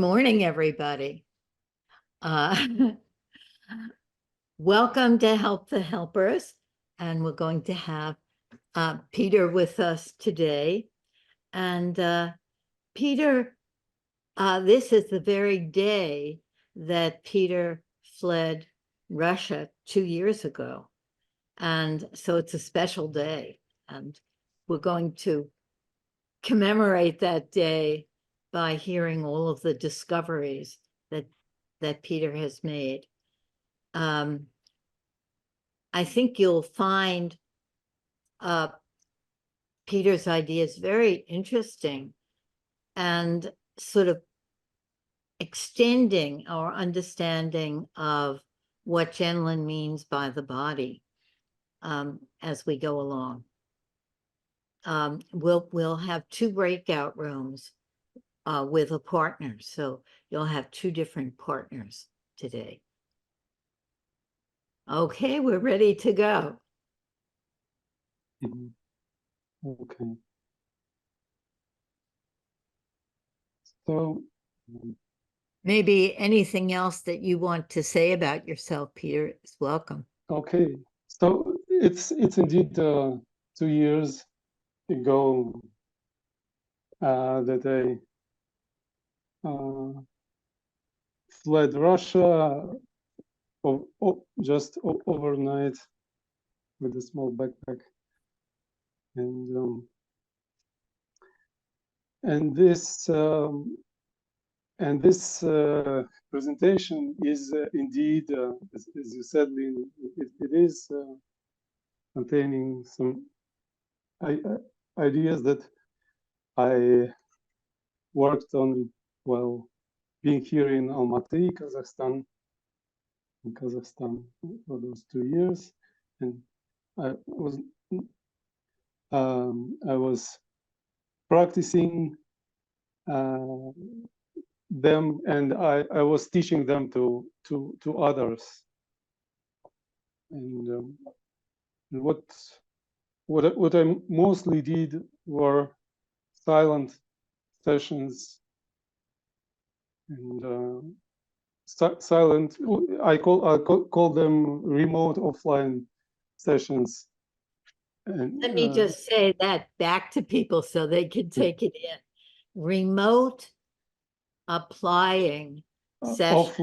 morning, everybody. Welcome to Help the Helpers, and we're going to have Peter with us today. And Peter, this is the very day that Peter fled Russia 2 years ago. And so it's a special day, and we're going to commemorate that day by hearing all of the discoveries that Peter has made. I think you'll find Peter's ideas very interesting and sort of extending our understanding of what Gendlin means by the body as we go along. We'll have 2 breakout rooms with a partner, so you'll have 2 different partners today. Okay, we're ready to go. Okay. So maybe anything else that you want to say about yourself, Peter, is welcome. Okay, so it's indeed 2 years ago that I fled Russia just overnight with a small backpack, and this presentation is indeed, as you said, Lynn, it is containing some ideas that I worked on while being here in Almaty, Kazakhstan, for those 2 years, and I was practicing them, and I was teaching them to others. And what I mostly did were silent sessions, and silent. I call them remote offline sessions. And, let me just say that back to people so they can take it in. Remote applying sessions.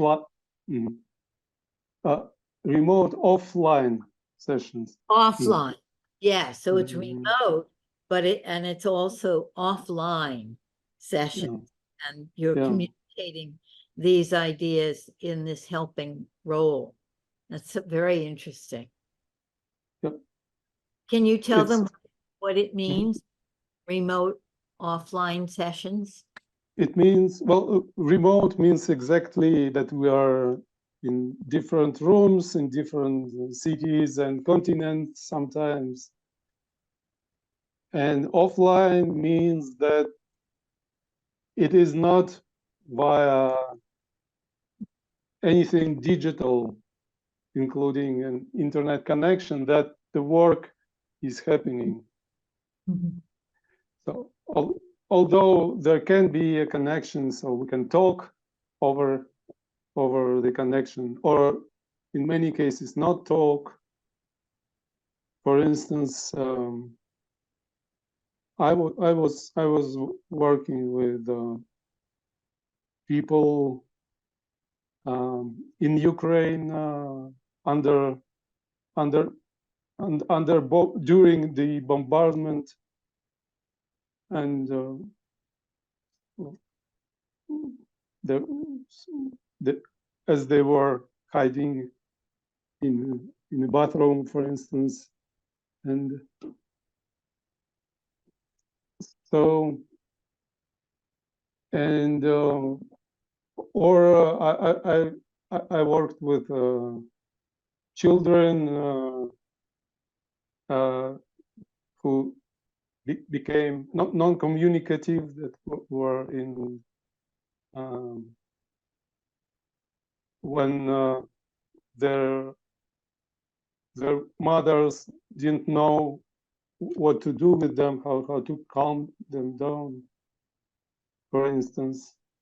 Remote offline sessions. Offline, yeah. So it's remote, but it's also offline sessions, and you're communicating these ideas in this helping role. That's very interesting. Yep. Can you tell them what it means? Remote offline sessions? It means, well, remote means exactly that we are in different rooms, in different cities and continents sometimes. And offline means that it is not via anything digital, including an internet connection, that the work is happening. So although there can be a connection, so we can talk over the connection, or in many cases not talk. For instance, I was working with people in Ukraine during the bombardment, and as they were hiding in a bathroom, for instance, and so, and or I worked with children who became non-communicative, that were in when their mothers didn't know what to do with them, how to calm them down, for instance.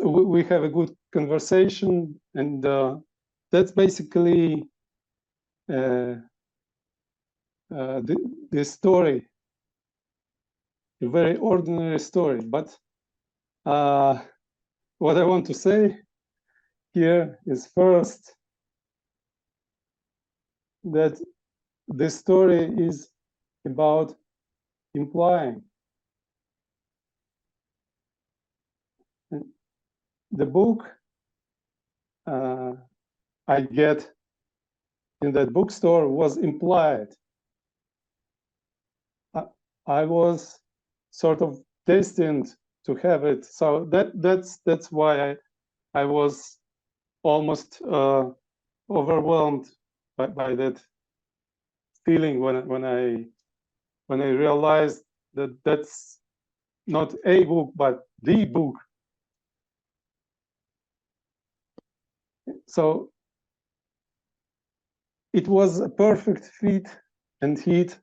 we have a good conversation, and that's basically the story, a very ordinary story. But what I want to say here is first that this story is about implying. And the book I get in that bookstore was implied. I was sort of destined to have it, so that's why I was almost overwhelmed by that feeling when I realized that that's not a book but the book. So it was a perfect fit and hit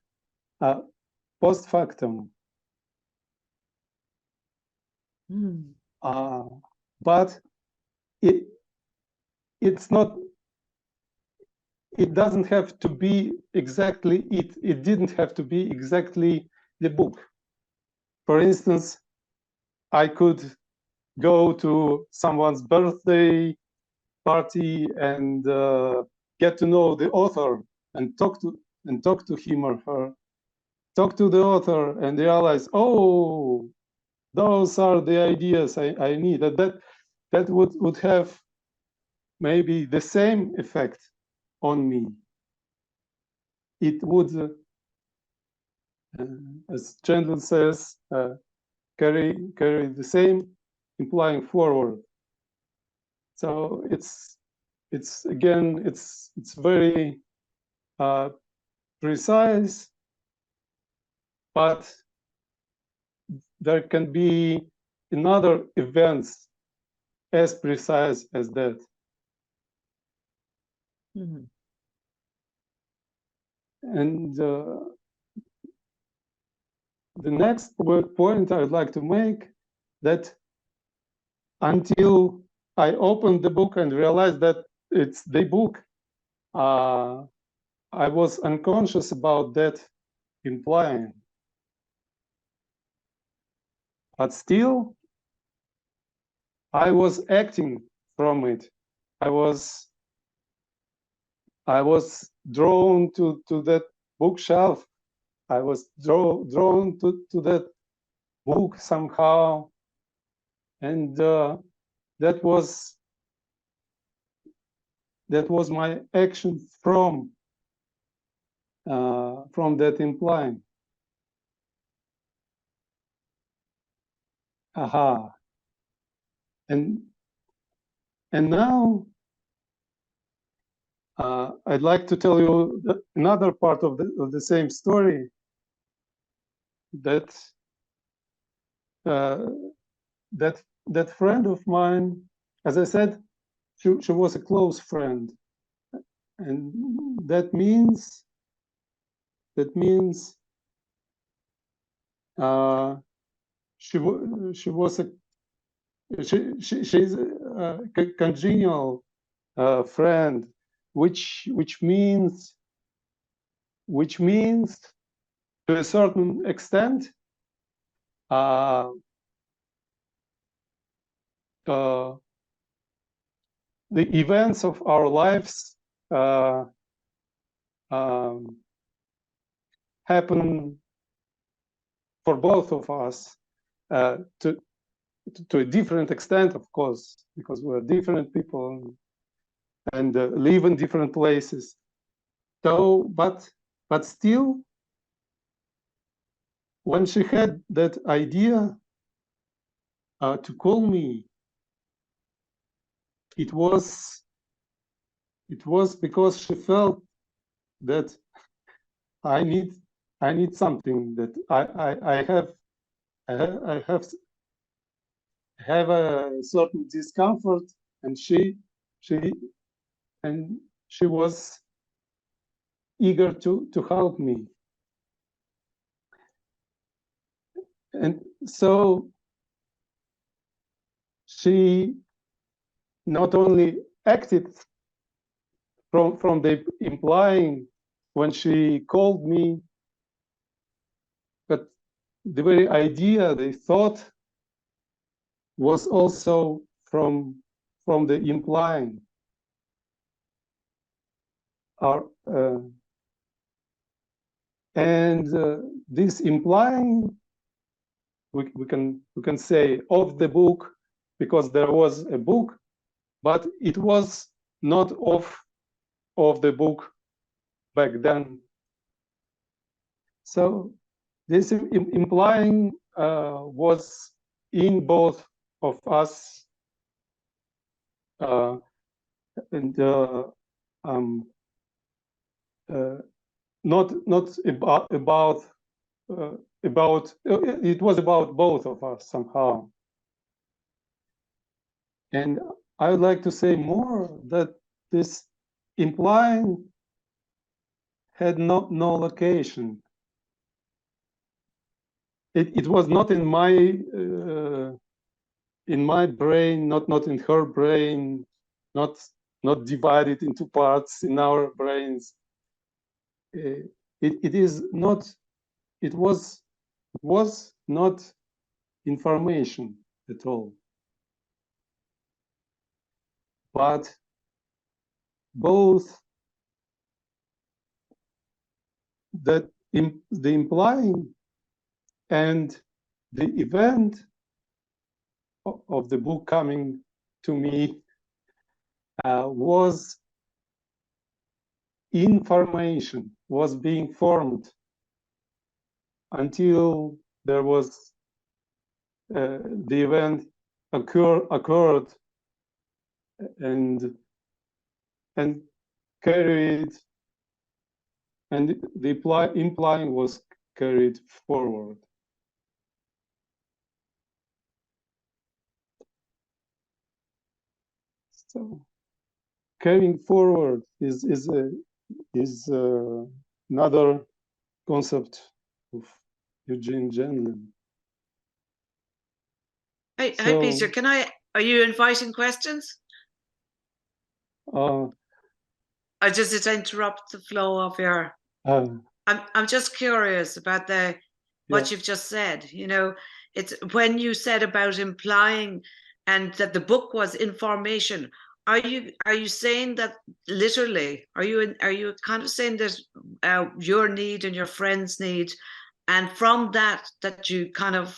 post factum. But it's not. It doesn't have to be exactly it. It didn't have to be exactly the book. For instance, I could go to someone's birthday party and get to know the author and talk to him or her. Talk to the author and realize, oh, those are the ideas I need. That would have maybe the same effect on me. It would, as Gendlin says, carry the same implying forward. So it's very precise, but there can be another events as precise as that. Mm-hmm. And the next point I'd like to make, that until I opened the book and realized that it's the book, I was unconscious about that implying. But still, I was acting from it. I was drawn to that bookshelf. I was drawn to that book somehow, and that was my action from that implying. Aha. And now I'd like to tell you another part of the same story, that that friend of mine, as I said, she was a close friend, and that means she's a congenial friend, which means to a certain extent the events of our lives happen for both of us to a different extent, of course, because we're different people and live in different places. So, but still, when she had that idea to call me, it was because she felt that I need something, that I have a certain discomfort, and she was eager to help me. And so she not only acted from the implying when she called me, but the very idea, the thought was also from the implying. This implying, we can say of the book, because there was a book, but it was not of the book back then. So this implying was in both of us, and not about it was about both of us somehow. And I would like to say more that this implying had no location. It was not in my brain, not in her brain, not divided into parts in our brains. It was not information at all, but both that the implying and the event of the book coming to me was information, was being formed until there was the event occurred and carried, and the implying was carried forward. So carrying forward is another concept of Eugene Gendlin. Hi, Peter. Are you inviting questions? I just interrupt the flow of your. I'm just curious about what you've just said. You know, it's when you said about implying and that the book was information. Are you saying that literally? Are you kind of saying that your need and your friend's need, and from that you kind of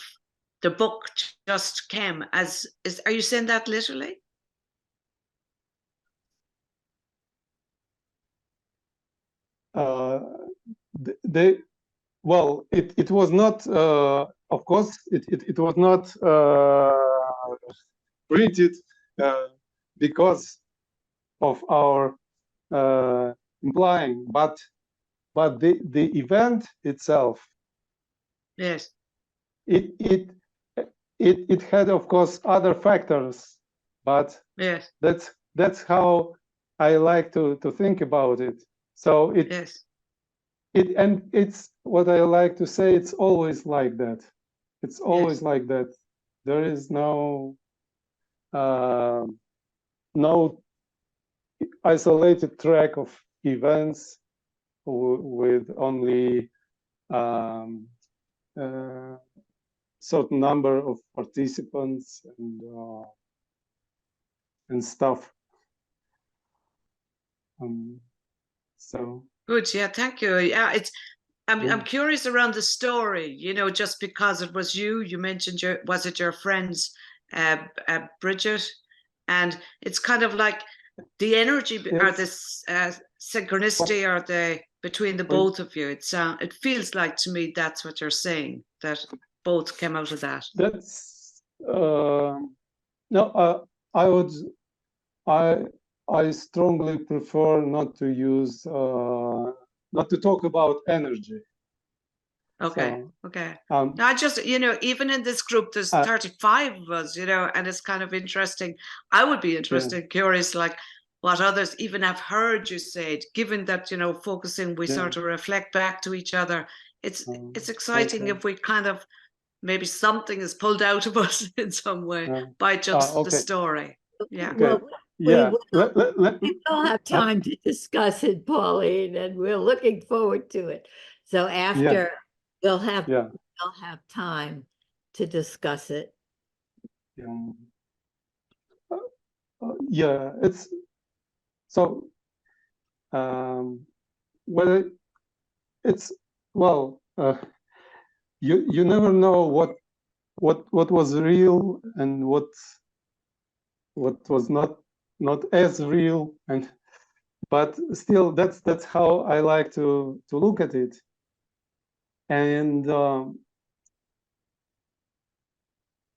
the book just came as is? Are you saying that literally? Well, it was not. Of course, it was not printed because of our implying, but the event itself. Yes. It had, of course, other factors, but yes, that's how I like to think about it. So yes. It's what I like to say. It's always like that. It's always like that. There is no isolated track of events with only certain number of participants and stuff. So good. Yeah, thank you. Yeah, I'm curious around the story. You know, just because it was you mentioned was it your friends, Bridget, and it's kind of like the energy or this synchronicity or the between the both of you. It feels like to me that's what you're saying, that both came out of that. That's no. I strongly prefer not to use not to talk about energy. Okay. So, okay. I just, you know, even in this group, there's 35 of us, you know, and it's kind of interesting. I would be interested, curious, like what others even have heard you say, given that, you know, focusing, we sort of reflect back to each other. It's exciting if we kind of maybe something is pulled out of us in some way by just the Okay. story. Yeah. Okay. Well, Yeah. we will have time to discuss it, Pauline, and we're looking forward to it. So after we'll have time to discuss it. Yeah, it's so whether it's you never know what was real and what was not as real, and but still that's how I like to look at it. And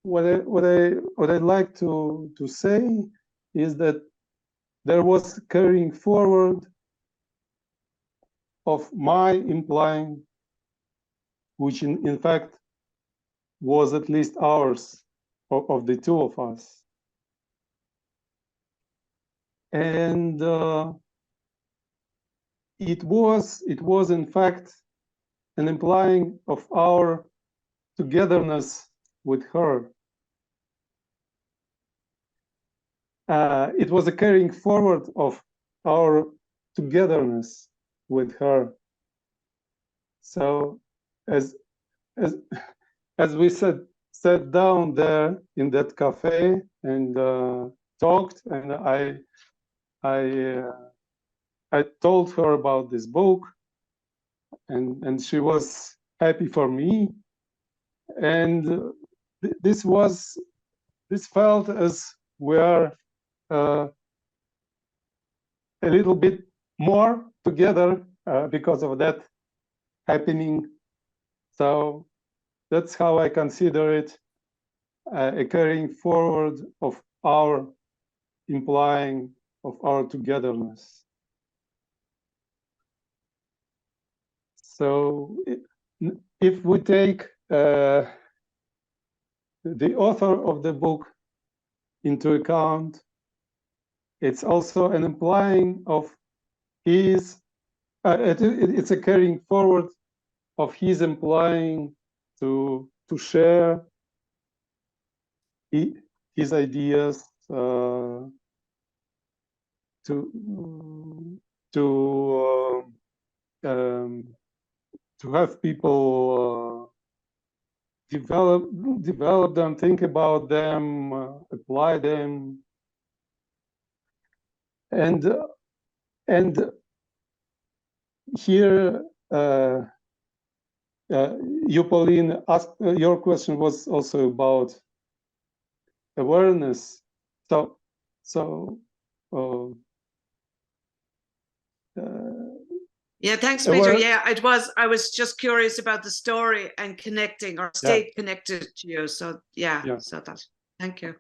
what I'd like to say is that there was carrying forward of my implying, which in fact was at least ours, of the two of us. And it was in fact an implying of our togetherness with her. It was a carrying forward of our togetherness with her. So as we sat down there in that cafe and talked, and I told her about this book, and she was happy for me, and this felt as we are a little bit more together because of that happening. So that's how I consider it, a carrying forward of our implying of our togetherness. So if we take the author of the book into account, it's also an implying of his, it's a carrying forward of his implying to share his ideas, to have people develop them, think about them, apply them, and here you, Pauline, asked, your question was also about awareness. Yeah, thanks, Peter. Yeah, I was just curious about the story and connecting, or stayed connected to you. So so that. Thank you.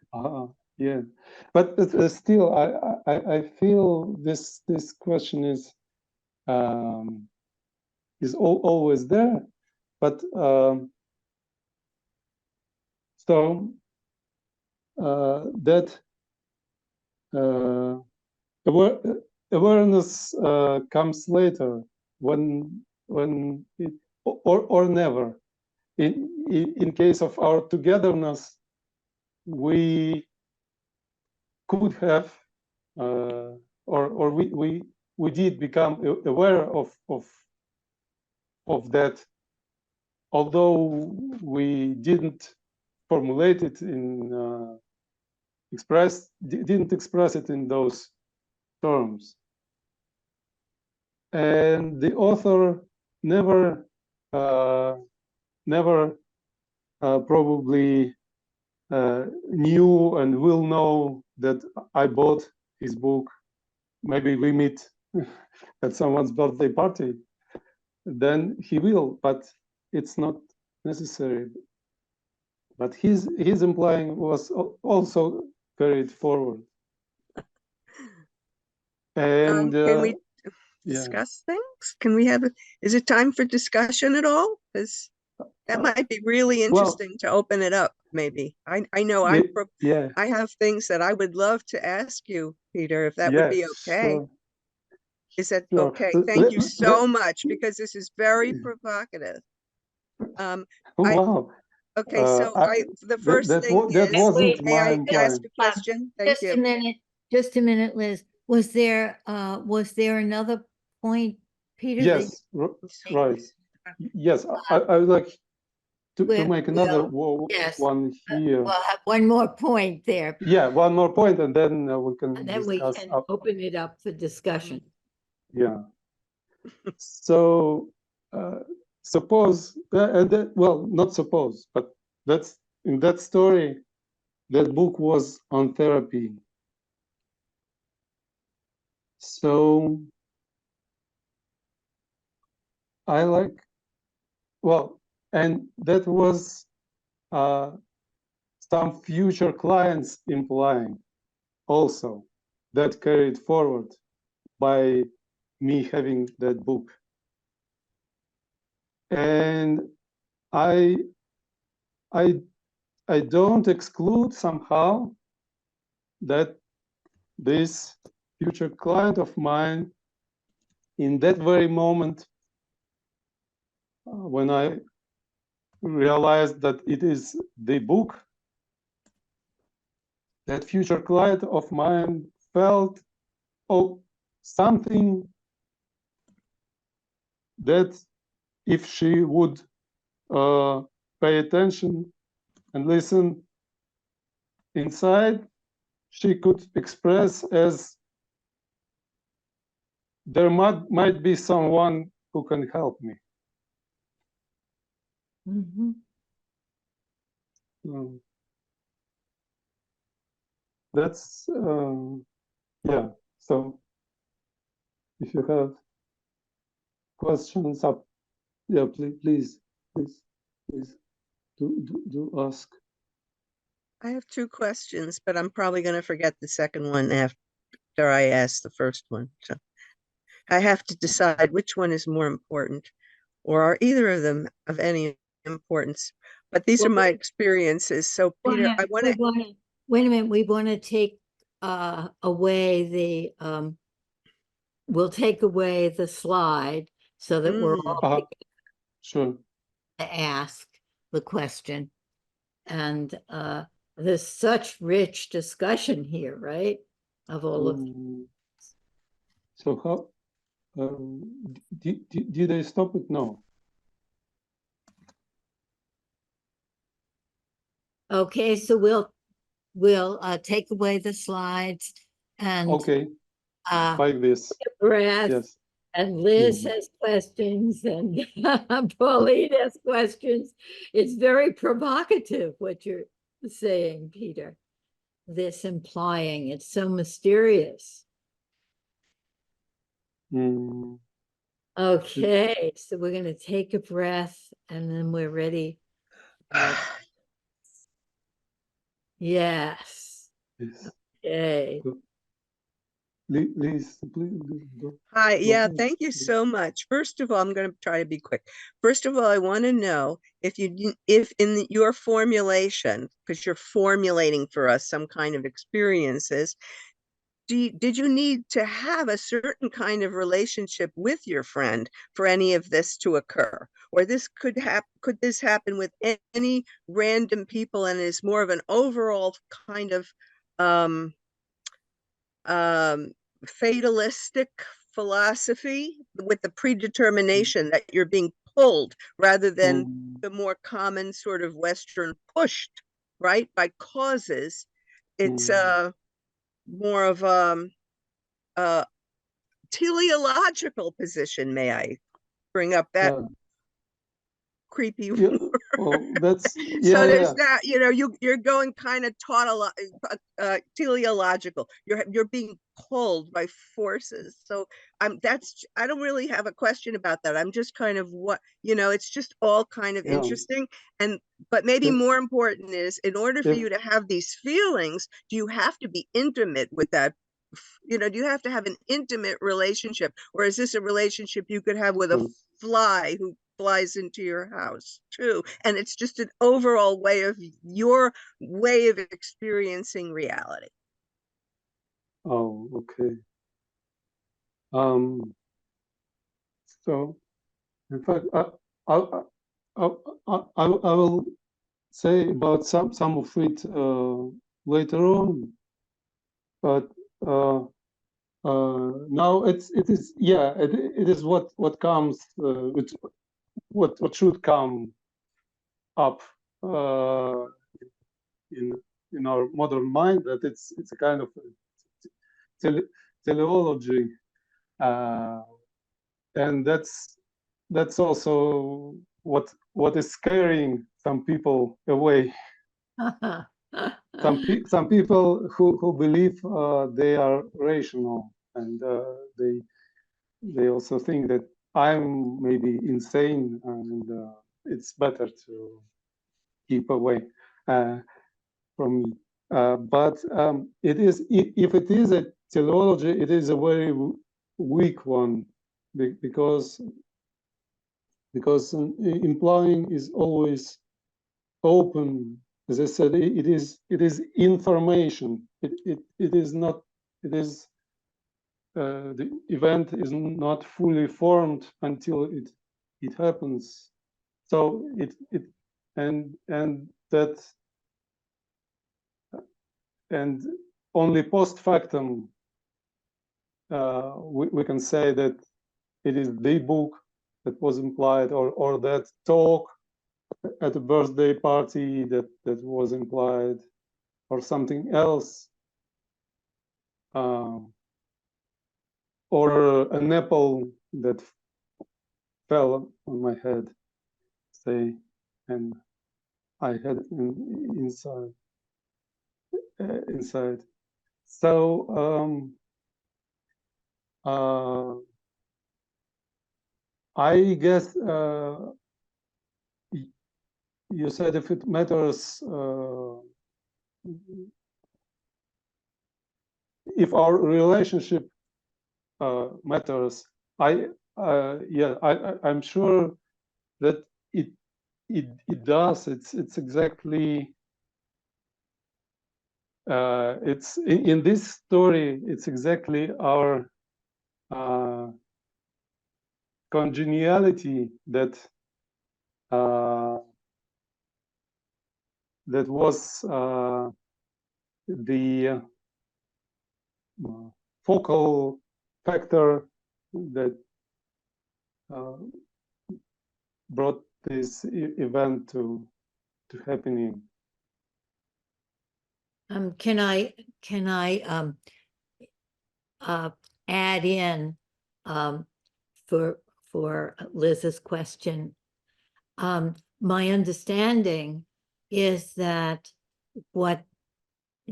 Yeah, but still, I feel this question is always there, but so that awareness comes later, when it, or never. In case of our togetherness, we could have or we did become aware of that, although we didn't formulate it in didn't express it in those terms. And the author never probably knew and will know that I bought his book. Maybe we meet at someone's birthday party, then he will, but it's not necessary. But his implying was also carried forward. And can we discuss things? Can we have is it time for discussion at all? Because that might be really interesting to open it up. Maybe I know I have things that I would love to ask you, Peter, if that would be okay. Sure. Is that okay? Thank you so much, because this is very provocative. Wow. Okay, so the first thing that is, wasn't may I my ask a question? Thank you. Just a minute, Liz. Was there another point, Peter? Yes, right. Yes, I would like to make another one here. We'll have one more point there. Yeah, one more point, and then we can And then we can open it up for discussion. Yeah. So suppose, well, not suppose, but that's in that story, that book was on therapy. So I like, well, and that was some future clients implying also that carried forward by me having that book. And I don't exclude somehow that this future client of mine, in that very moment, when I realized that it is the book, that future client of mine felt, oh, something that if she would pay attention and listen inside, she could express as there might be someone who can help me. Mm-hmm. That's yeah. So if you have questions up, yeah, please do ask. I have two questions, but I'm probably going to forget the second one after I ask the first one. So I have to decide which one is more important, or are either of them of any importance. But these are my experiences. So Peter, I want to wait a minute. We want to take away the we'll take away the slide so that we're all sure to ask the question. And there's such rich discussion here, right? Of all of so how did I stop it? No. Okay, so we'll take away the slides and like this. Breath, yes. And Liz has questions and Pauline has questions. It's very provocative what you're saying, Peter. This implying, it's so mysterious. Okay, so we're going to take a breath and then we're ready. Yes. Okay. Please. Hi, yeah, thank you so much. First of all, I'm going to try to be quick. First of all, I want to know if in your formulation, because you're formulating for us some kind of experiences, did you need to have a certain kind of relationship with your friend for any of this to occur? Or could this happen with any random people and is more of an overall kind of fatalistic philosophy with the predetermination that you're being pulled rather than the more common sort of Western pushed, right, by causes? It's more of a teleological position. May I bring up that creepy word? That's so there's that, you're going kind of teleological. You're being pulled by forces. So I don't really have a question about that. I'm just kind of it's just all kind of interesting. But maybe more important is, in order for you to have these feelings, do you have to be intimate with that? Do you have to have an intimate relationship, or is this a relationship you could have with a fly who flies into your house too? And it's just an overall way of your way of experiencing reality. Oh, okay. So in fact, I will say about some of it later on, but now it is it is what comes what should come up in our modern mind, that it's a kind of teleology, and that's also what is scaring some people away. Some people who believe they are rational, and they also think that I'm maybe insane, and it's better to keep away from me. But it is, if it is a teleology, it is a very weak one, because implying is always open. As I said, it is information. It is not. It is the event is not fully formed until it happens. So and that, and only post factum we can say that it is the book that was implied, or that talk at a birthday party that was implied, or something else, or an apple that fell on my head, say, and I had it inside. So I guess you said if it matters, if our relationship matters, I'm sure that it does. It's exactly it's in this story. It's exactly our congeniality that was the focal factor that brought this event to happening. Can I add in for Liz's question? My understanding is that what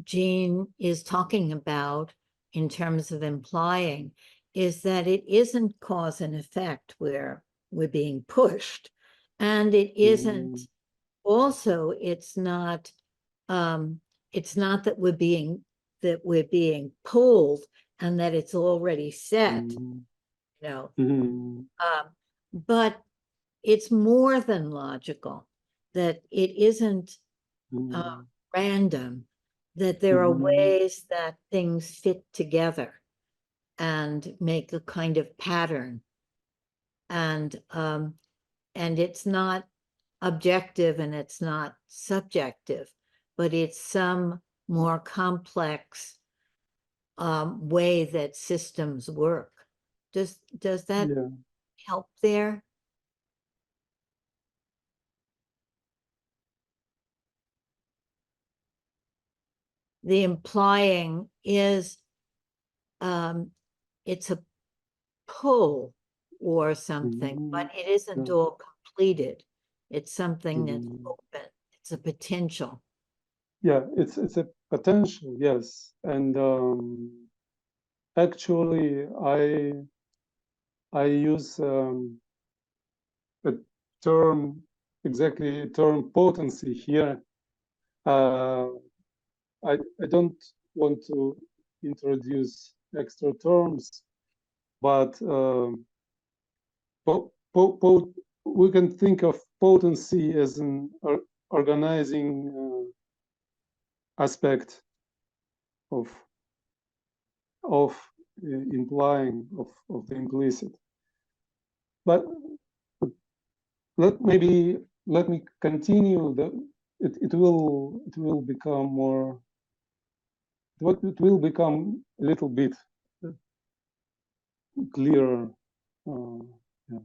Jean is talking about in terms of implying is that it isn't cause and effect where we're being pushed, and it isn't also, it's not that we're being pulled and that it's already set, but it's more than logical, that it isn't random, that there are ways that things fit together and make a kind of pattern, and it's not objective and it's not subjective, but it's some more complex way that systems work. Does that help there? The implying is it's a pull or something, but it isn't all completed. It's something that's open. It's a potential. Yeah, it's a potential, yes. And actually, I use a term, exactly a term, potency here. I don't want to introduce extra terms, but we can think of potency as an organizing aspect of implying, of the implicit. But let me continue it will become more. It will become a little bit clearer. Yeah.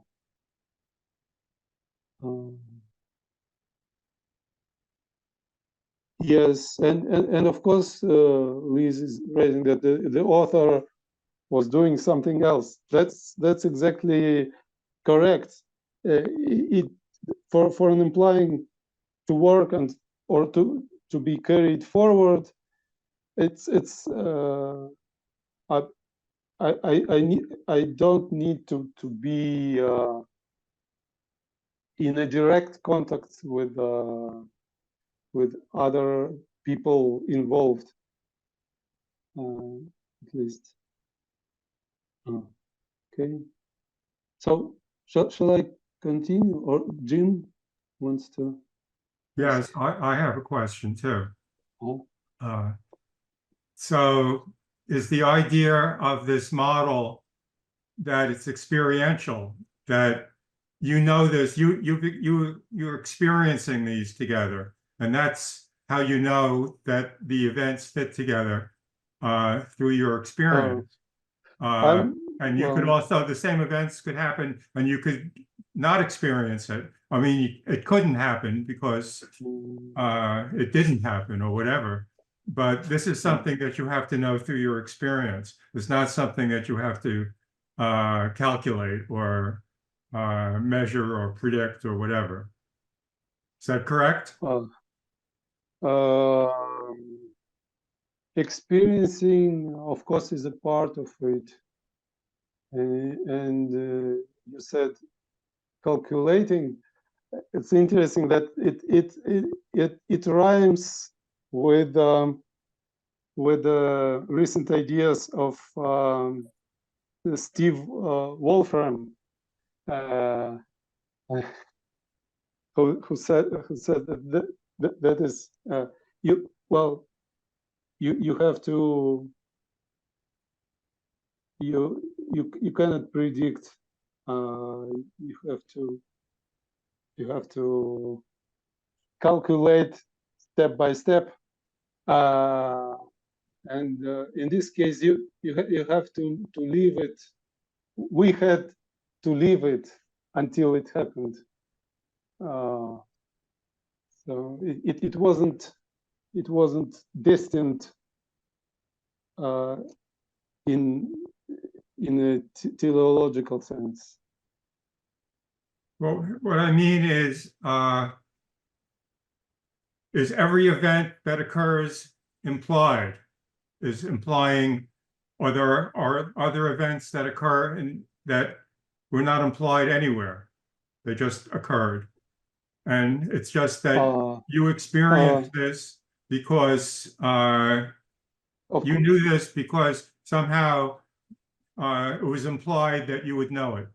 Yes, and of course, Liz is raising that the author was doing something else. That's exactly correct. For an implying to work and or to be carried forward, I don't need to be in a direct contact with other people involved, at least. Okay. So shall I continue, or Jim wants to? Yes, I have a question too. Oh. So is the idea of this model that it's experiential, that you know this, you're experiencing these together, and that's how you know that the events fit together through your experience. And you could also, the same events could happen and you could not experience it. I mean, it couldn't happen because it didn't happen or whatever. But this is something that you have to know through your experience. It's not something that you have to calculate or measure or predict or whatever. Is that correct? Experiencing, of course, is a part of it. And you said calculating. It's interesting that it rhymes with the recent ideas of Steve Wolfram, who said that is you have to you cannot predict. You have to calculate step by step, and in this case, you have to leave it. We had to leave it until it happened. So it wasn't destined in a teleological sense. Well, what I mean is every event that occurs implied? Is implying, or there are other events that occur and that were not implied anywhere? They just occurred. And it's just that you experienced this because you knew this because somehow it was implied that you would know it.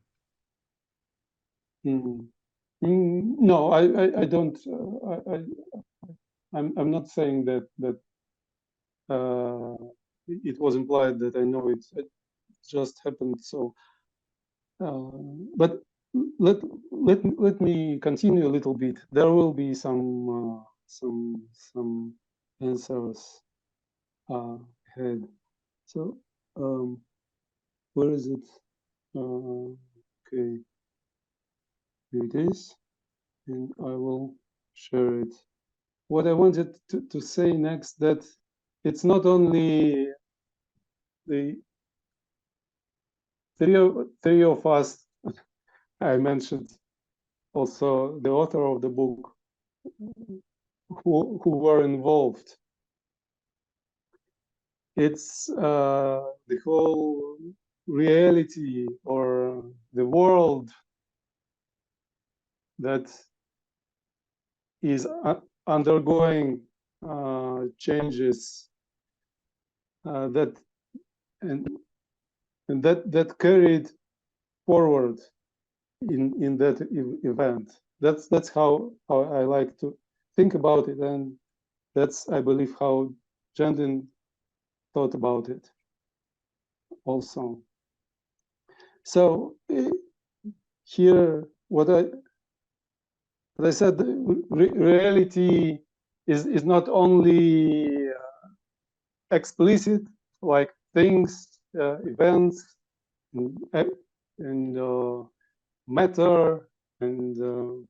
No, I don't. I'm not saying that it was implied that I know it. It just happened. So, but let me continue a little bit. There will be some answers ahead. So, where is it? Okay, here it is, and I will share it. What I wanted to say next, that it's not only the three of us. I mentioned also the author of the book who were involved. It's the whole reality or the world that is undergoing changes that carried forward in that event. That's how I like to think about it, and that's, I believe, how Gendlin thought about it also. So here, what I said, reality is not only explicit, like things, events, and matter, and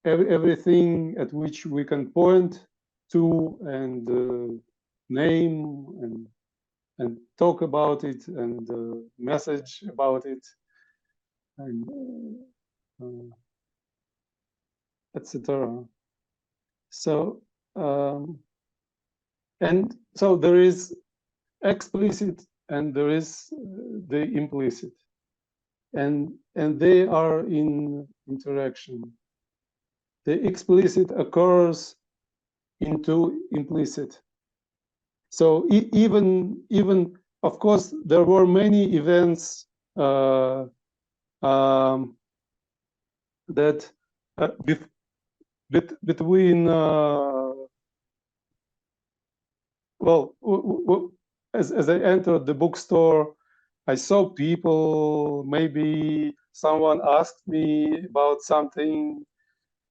everything at which we can point to and name and talk about it and message about it, and etc. So and so there is explicit and there is the implicit, and they are in interaction. The explicit occurs into implicit. So even of course there were many events that between well, as I entered the bookstore, I saw people. Maybe someone asked me about something,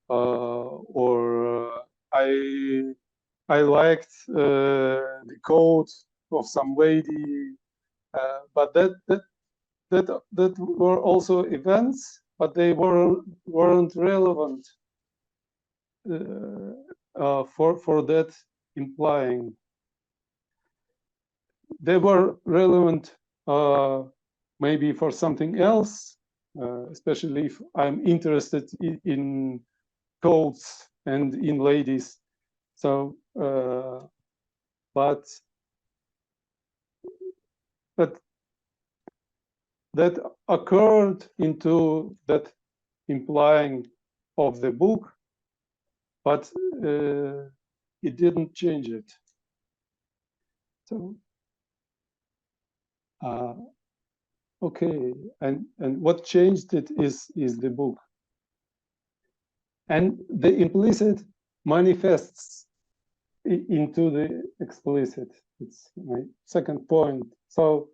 or I liked the coat of some lady, but that were also events, but they weren't relevant for that implying. They were relevant maybe for something else, especially if I'm interested in coats and in ladies. So, but that occurred into that implying of the book, but it didn't change it. So, okay, and what changed it is the book, and the implicit manifests into the explicit. It's my second point. So,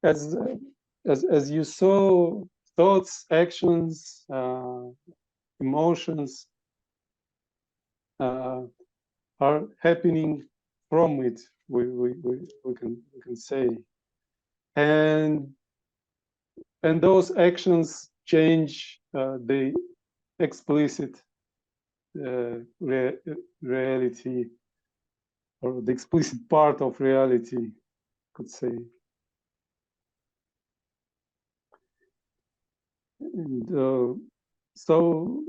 as you saw, thoughts, actions, emotions are happening from it. We can say, and those actions change the explicit reality, or the explicit part of reality, could say. And so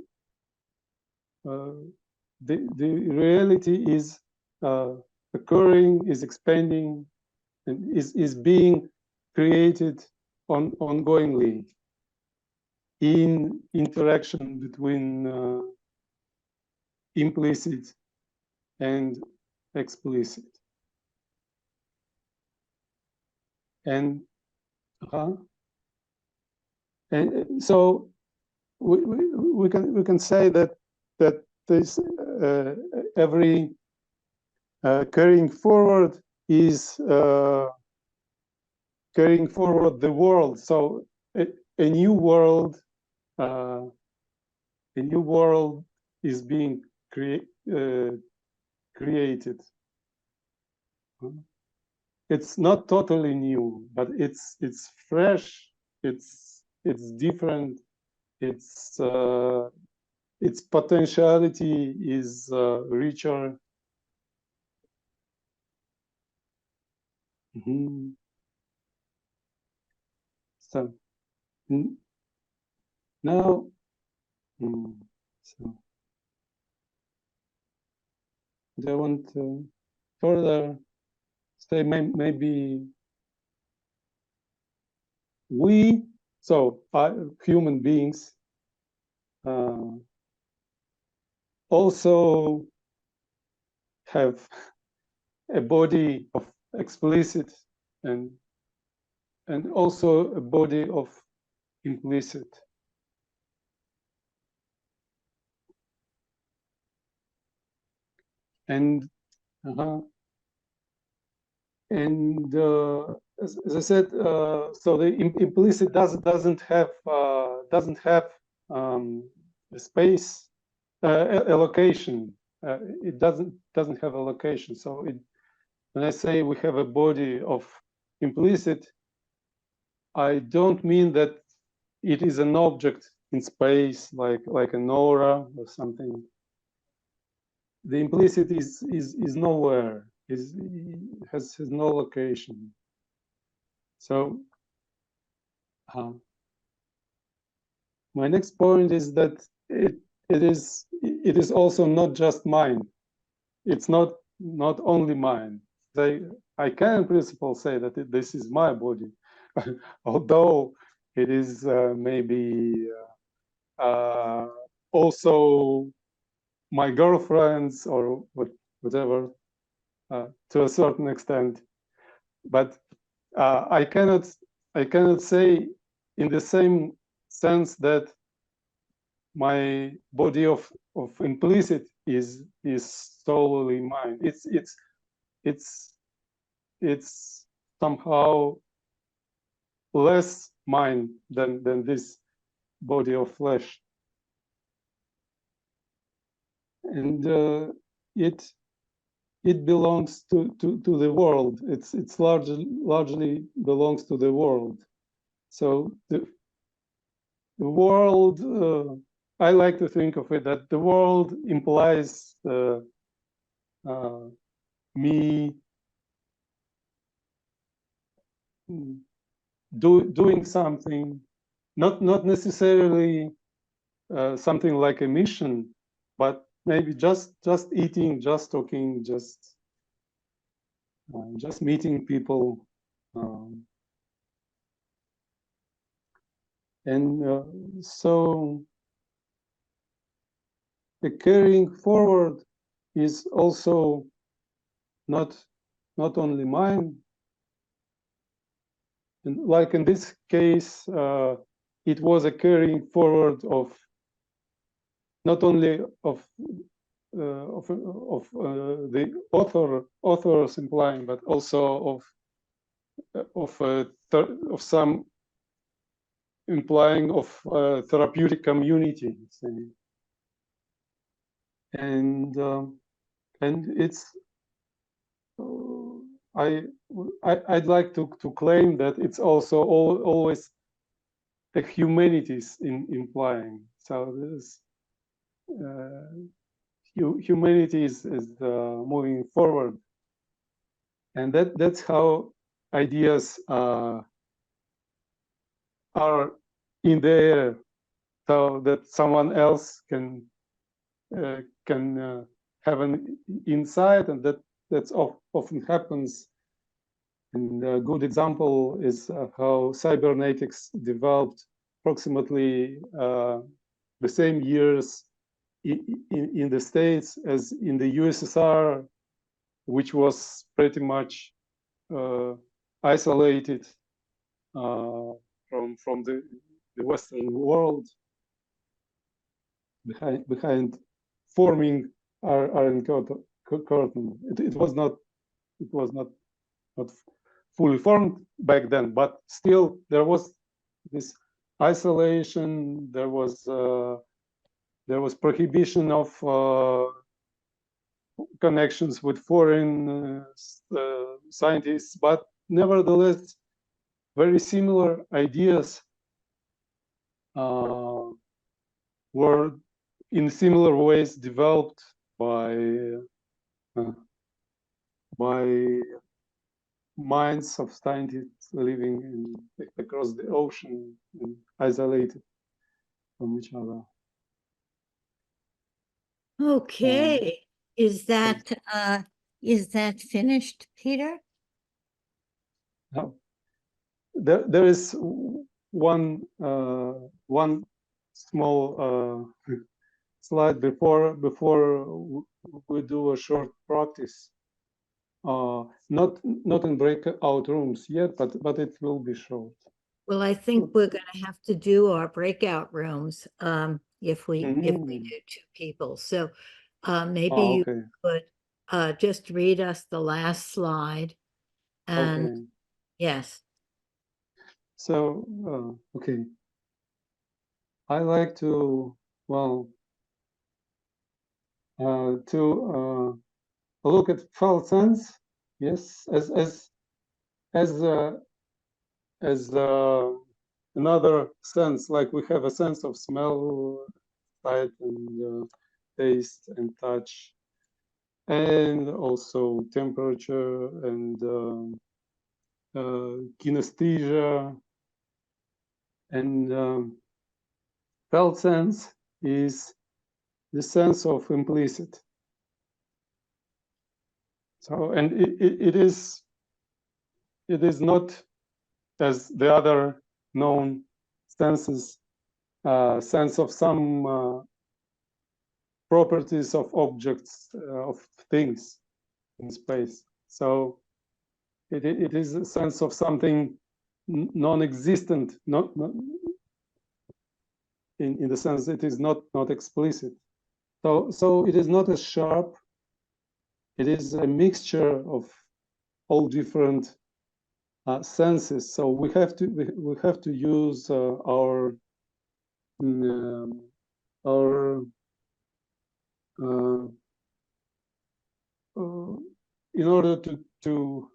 the reality is occurring, is expanding, and is being created ongoingly in interaction between implicit and explicit. And so we can say that this every carrying forward is carrying forward the world. So a new world is being created. It's not totally new, but it's fresh. It's different. Its potentiality is richer. So now, so do I want to further say maybe we, so human beings, also have a body of explicit and also a body of implicit. And as I said, so the implicit doesn't have a space allocation. it doesn't have a location. So when I say we have a body of implicit, I don't mean that it is an object in space, like an aura or something. The implicit is nowhere. Has no location. So my next point is that it is also not just mine. It's not only mine. I can in principle say that this is my body, although it is maybe also my girlfriend's or whatever to a certain extent. But I cannot say in the same sense that my body of implicit is solely mine. It's somehow less mine than this body of flesh, and it belongs to the world. It's largely belongs to the world. So the world, I like to think of it that the world implies me doing something, not necessarily something like a mission, but maybe just eating, just talking, just meeting people, and so the carrying forward is also not only mine. And like in this case, it was a carrying forward of not only of the authors implying, but also of some implying of therapeutic community, and it's I'd like to claim that it's also always the humanities implying. So this humanity is moving forward, and that's how ideas are in the air, so that someone else can have an insight, and that's often happens. And a good example is how cybernetics developed approximately the same years in the States as in the USSR, which was pretty much isolated from the Western world behind forming Iron Curtain. It was not fully formed back then, but still there was this isolation. There was prohibition of connections with foreign scientists, but nevertheless, very similar ideas were in similar ways developed by minds of scientists living across the ocean and isolated from each other. Okay, is that finished, Peter? No. There is one small slide before we do a short practice. Not in breakout rooms yet, but it will be short. Well, I think we're going to have to do our breakout rooms if we do 2 people. So maybe you could just read us the last slide. And yes. So okay, I like to, well, to look at felt sense, yes, as another sense, like we have a sense of smell, sight, and taste and touch, and also temperature and kinesthesia. And felt sense is the sense of implicit. So, and it is not, as the other known senses, sense of some properties of objects, of things in space. So it is a sense of something non-existent, not in the sense it is not explicit. So it is not as sharp. It is a mixture of all different senses. So we have to use our in order to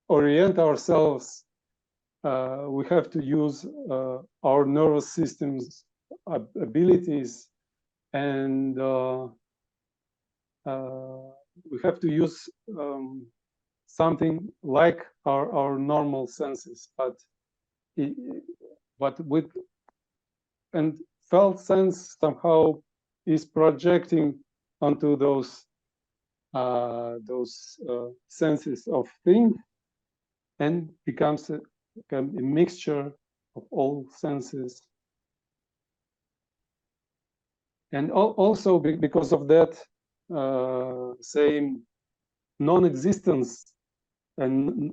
orient ourselves, we have to use our nervous system's abilities, and we have to use something like our normal senses, but with, and felt sense somehow is projecting onto those senses of thing, and becomes a mixture of all senses. And also because of that same non-existence and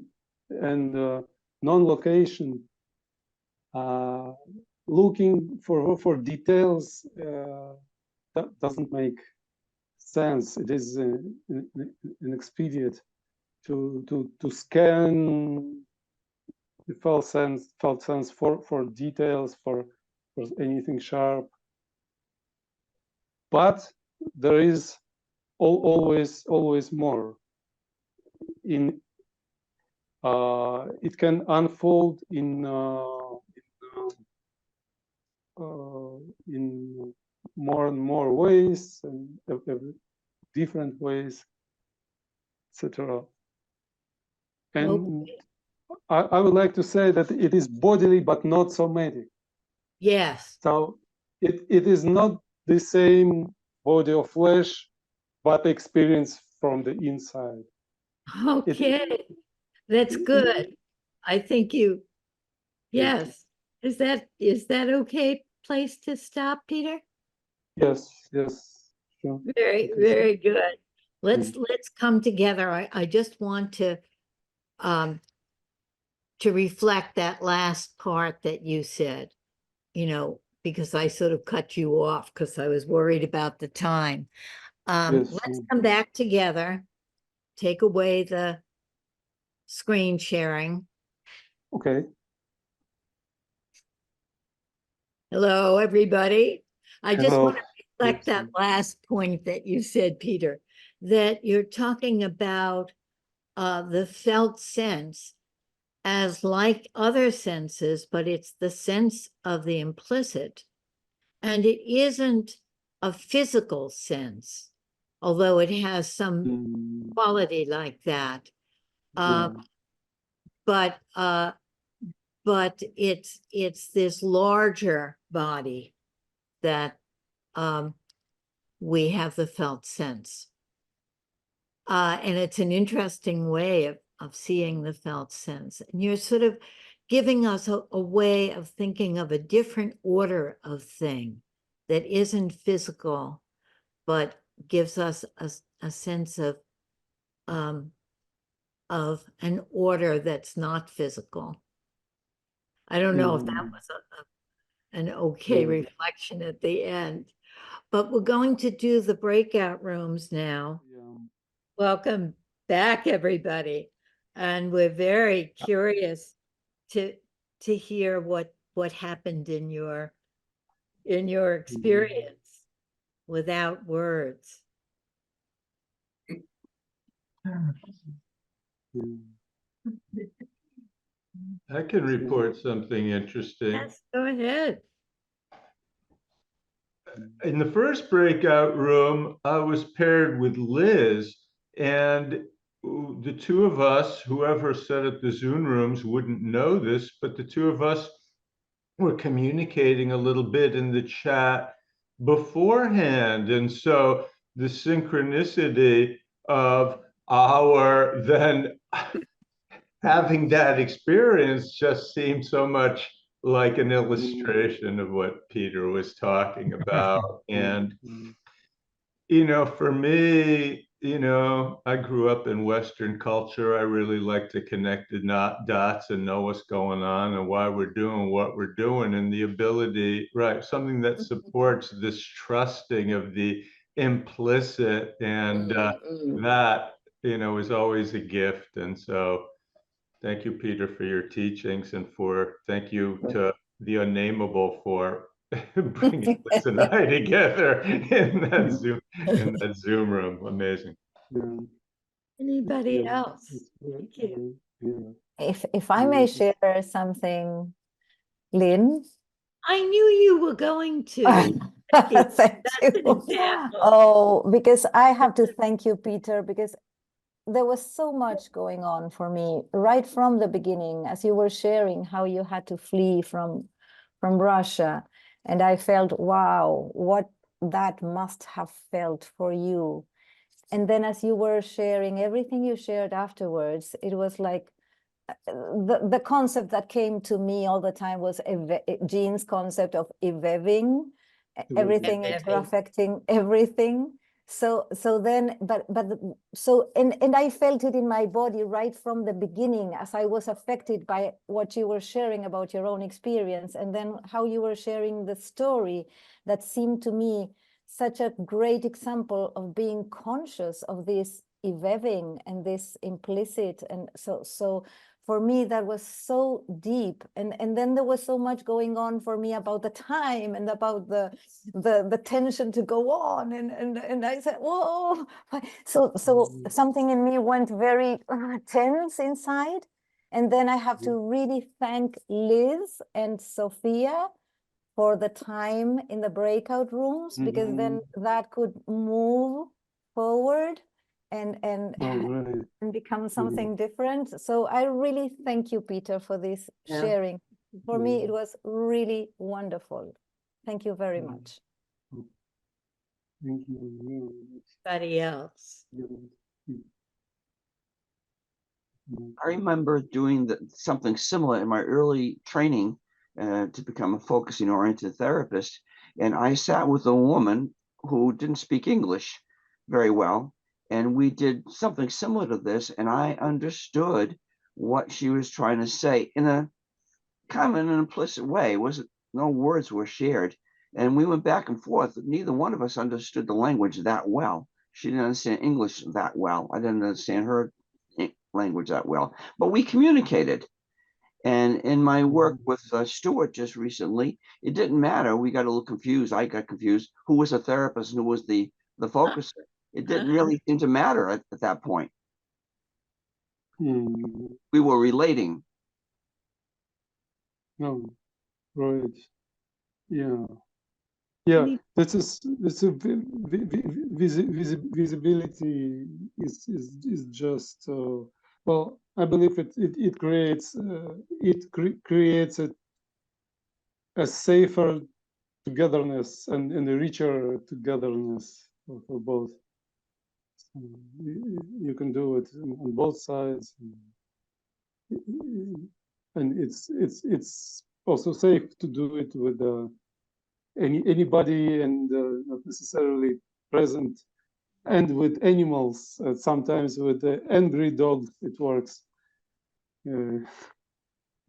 non-location, looking for details that doesn't make sense. It is inexpedient to scan the felt sense for details, for anything sharp. But there is always more. It can unfold in more and more ways, and different ways, etc. And I would like to say that it is bodily, but not somatic. Yes. So it is not the same body of flesh, but experience from the inside. Okay, that's good. I think you, yes. Is that okay place to stop, Peter? Yes, sure. Very good. Let's come together. I just want to reflect that last part that you said, because I sort of cut you off because I was worried about the time. Let's come back together, take away the screen sharing. Okay. Hello, everybody. I just want to reflect that last point that you said, Peter, that you're talking about the felt sense as like other senses, but it's the sense of the implicit. And it isn't a physical sense, although it has some quality like that. But it's this larger body that we have the felt sense. And it's an interesting way of seeing the felt sense. And you're sort of giving us a way of thinking of a different order of thing that isn't physical, but gives us a sense of an order that's not physical. I don't know if that was an okay reflection at the end, but we're going to do the breakout rooms now. Welcome back, everybody. And we're very curious to hear what happened in your experience without words. I can report something interesting. Yes, go ahead. In the first breakout room, I was paired with Liz, and the two of us, whoever set up the Zoom rooms wouldn't know this, but the two of us were communicating a little bit in the chat beforehand. And so the synchronicity of our then having that experience just seemed so much like an illustration of what Peter was talking about. And, for me, I grew up in Western culture. I really like to connect the dots and know what's going on and why we're doing what we're doing, and the ability, right, something that supports this trusting of the implicit, and that, is always a gift. And so thank you, Peter, for your teachings, and thank you to the unnameable for bringing Liz and I together in that Zoom room. Amazing. Anybody else? Thank you. If I may share something, Lynn. I knew you were going to. Thank you. Oh, because I have to thank you, Peter, because there was so much going on for me right from the beginning, as you were sharing how you had to flee from Russia. And I felt, wow, what that must have felt for you. And then as you were sharing everything you shared afterwards, it was like the concept that came to me all the time was Jean's concept of eveving, everything affecting everything. So then, and I felt it in my body right from the beginning, as I was affected by what you were sharing about your own experience, and then how you were sharing the story that seemed to me such a great example of being conscious of this eveving and this implicit. And so for me, that was so deep. And then there was so much going on for me about the time and about the tension to go on. And I said, whoa. So something in me went very tense inside. And then I have to really thank Liz and Sophia for the time in the breakout rooms, because then that could move forward and become something different. So I really thank you, Peter, for this sharing. For me, it was really wonderful. Thank you very much. Thank you. Anybody else? I remember doing something similar in my early training to become a focusing-oriented therapist. And I sat with a woman who didn't speak English very well. And we did something similar to this, and I understood what she was trying to say in a kind of an implicit way. No words were shared, and we went back and forth. Neither one of us understood the language that well. She didn't understand English that well. I didn't understand her language that well, but we communicated. And in my work with Stuart just recently, it didn't matter. We got a little confused. I got confused. Who was a therapist and who was the focuser? It didn't really seem to matter at that point. We were relating. No, right. Yeah. This is visibility is just well, I believe it creates a safer togetherness and a richer togetherness for both. You can do it on both sides, and it's also safe to do it with anybody, and not necessarily present, and with animals. Sometimes with the angry dog, it works very,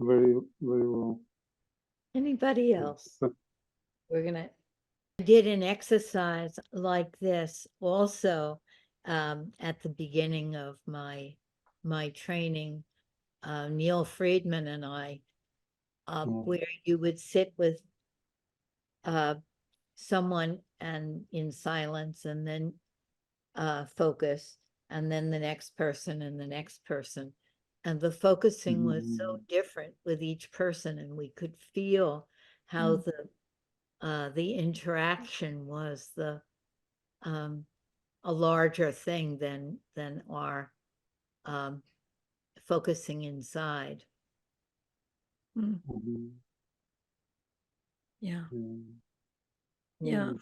very well. Anybody else? I did an exercise like this also at the beginning of my training. Neil Friedman and I, where you would sit with someone and in silence, and then focus, and then the next person and the next person. And the focusing was so different with each person, and we could feel how the interaction was a larger thing than our focusing inside. Yeah. Yeah. Yeah.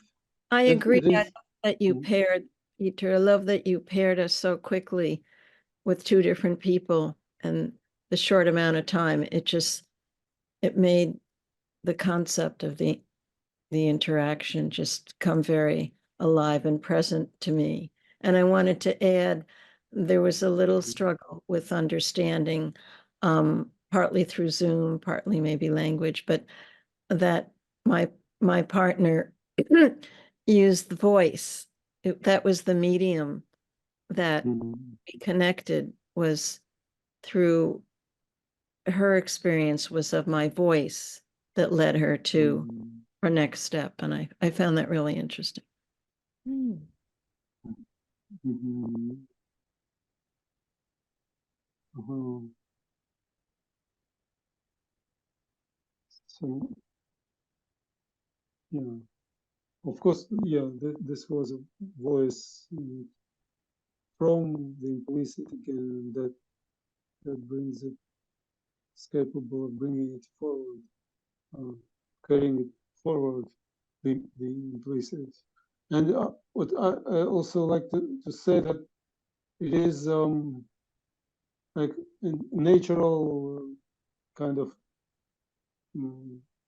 I agree that you Mhm. paired, Peter. I love that you paired us so quickly with two different people and the short amount of time. It made the concept of the interaction just come very alive and present to me. And I wanted to add, there was a little struggle with understanding, partly through Zoom, partly maybe language, but that my partner used the voice. That was the medium that we connected, was through her experience was of my voice that led her to our next step. And I found that really interesting. So, yeah, of course, yeah, this was a voice from the implicit again that brings it, is capable of bringing it forward, carrying it forward, the implicit. And what I also like to say that it is like a natural kind of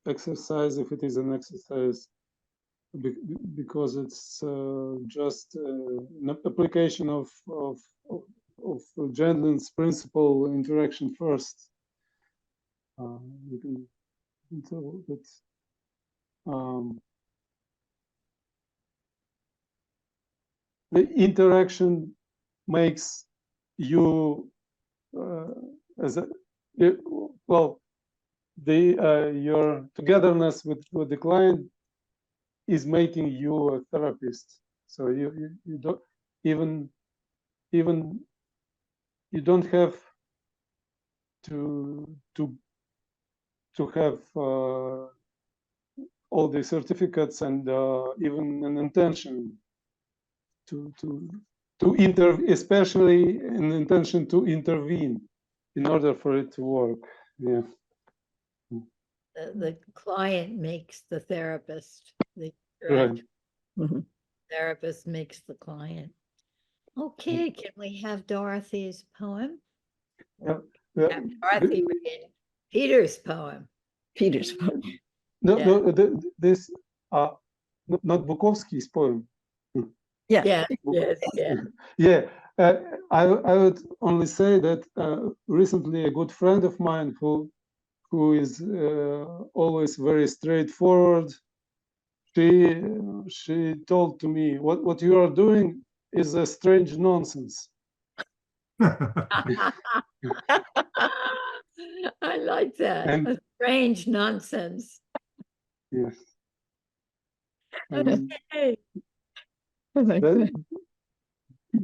exercise, if it is an exercise, because it's just an application of Gendlin's principle, interaction first. You can tell that the interaction makes you as a well, your togetherness with the client is making you a therapist. So you don't even you don't have to have all the certificates and even an intention to especially an intention to intervene in order for it to work. Yeah. The client makes the therapist. The Right. therapist makes the client. Okay, can we have Dorothy's poem? Yeah. Have Dorothy read Peter's poem. Peter's poem. No, this not Bukowski's poem. Yeah. Yes. Yeah. I would only say that recently a good friend of mine who is always very straightforward, she told to me, what you are doing is a strange nonsense. I like that. And a strange nonsense. yes. Okay.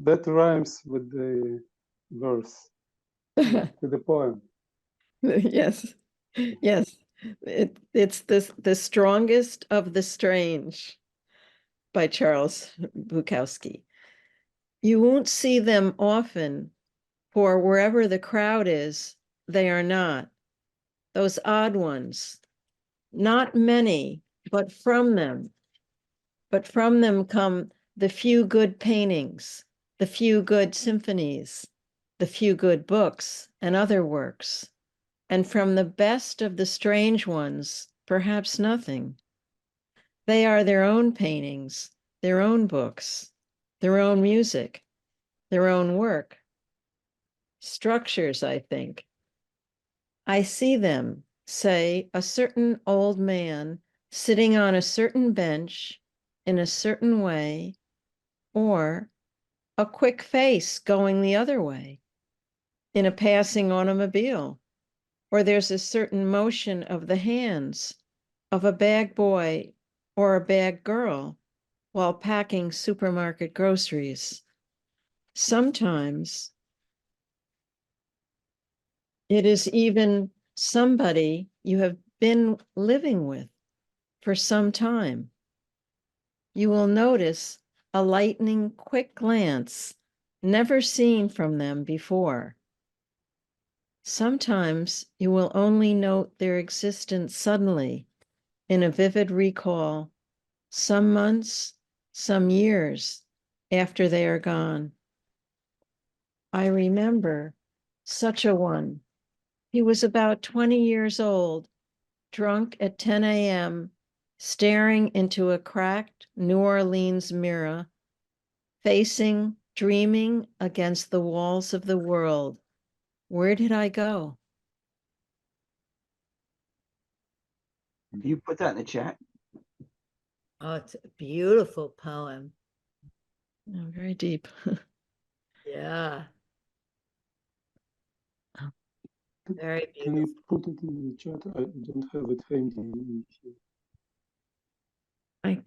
That rhymes with the verse, with the poem. Yes. Yes. It's the strongest of the strange by Charles Bukowski. You won't see them often, for wherever the crowd is, they are not. Those odd ones, not many, but from them come the few good paintings, the few good symphonies, the few good books and other works. And from the best of the strange ones, perhaps nothing. They are their own paintings, their own books, their own music, their own work. Structures, I think. I see them, say, a certain old man sitting on a certain bench in a certain way, or a quick face going the other way in a passing automobile, or there's a certain motion of the hands of a bag boy or a bag girl while packing supermarket groceries. sometimes it is even somebody you have been living with for some time. You will notice a lightning quick glance never seen from them before. Sometimes you will only note their existence suddenly in a vivid recall, some months, some years after they are gone. I remember such a one. He was about 20 years old, drunk at 10 a.m., staring into a cracked New Orleans mirror, facing, dreaming against the walls of the world. Where did I go? Can you put that in the chat? Oh, it's a beautiful poem. Oh, very deep. Yeah. Very Can beautiful. you put it in the chat? I don't have it handy here.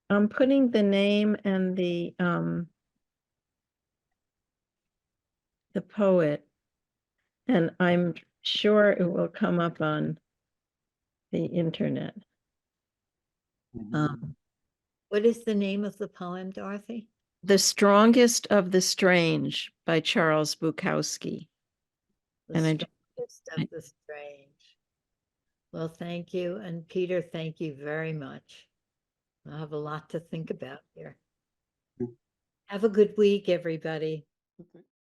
I'm putting the name and the poet, and I'm sure it will come up on the internet. What is the name of the poem, Dorothy? The Strongest of the Strange by Charles Bukowski. The Strongest of the Strange. Well, thank you. And Peter, thank you very much. I have a lot to think about here. Have a good week, everybody. Okay.